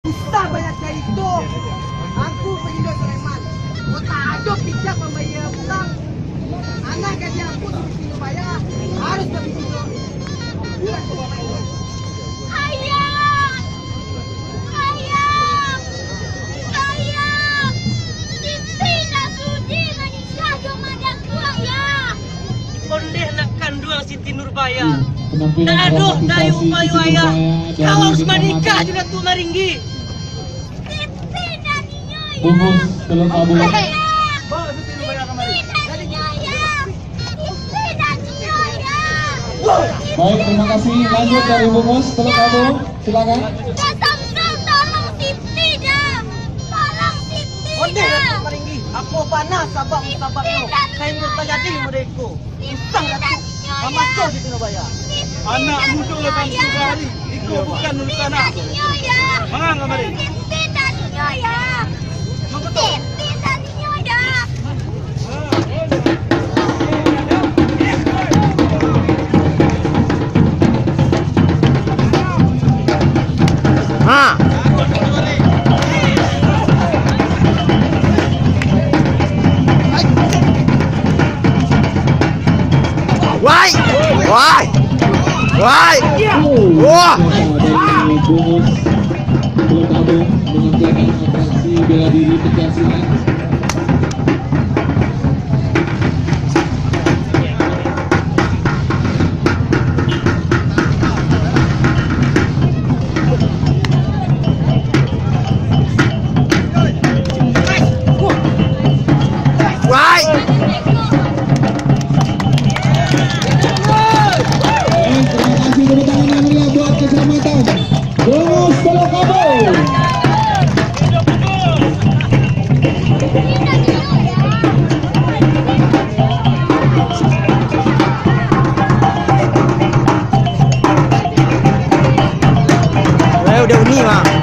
Usah banyak cari itu. Aku pengindo Sulaiman. Kota ada pijak membayar utang. Anak gaji aku sudah bayar. Harus lebih tidur. Buat tua main. Ayah! Ayah! Ayah! Siti sudi menikah dengan yang tua ya. Ondeh nak kandung Siti Nurbaya. Penampilan Aduh, dari dramatisasi upayu Siti ayah. Nurbaya Kau harus dari menikah Kecamatan juga tuh Maringgi. Siti naninya ya. Bungkus Teluk Abu. Bawa Siti Nurbaya kemari. Siti naninya ya. Siti naninya ya. Baik, terima kasih. Lanjut dari Bungkus Teluk Abu. Silakan. Samsul tolong Siti dah. Tolong Siti Ondeh dah. nak Maringgi. Aku panas sabak-sabaknya. Kain bertajadi mudaku. Isang ratu. Mamaco Siti Nurbaya. Anak muda lepas hari. Ikut bukan urusan aku. Mangang kemari. Siti naninya ya. Siti naninya ya. Why? Why? Why? Wah! Dari Bungkus Teluk Abu menyediakan atraksi bela diri pencaksilat. Why? Terima kasih tepuk tangan yang meriah buat Kecamatan Bungkus Teluk Abu. Udah uni mah.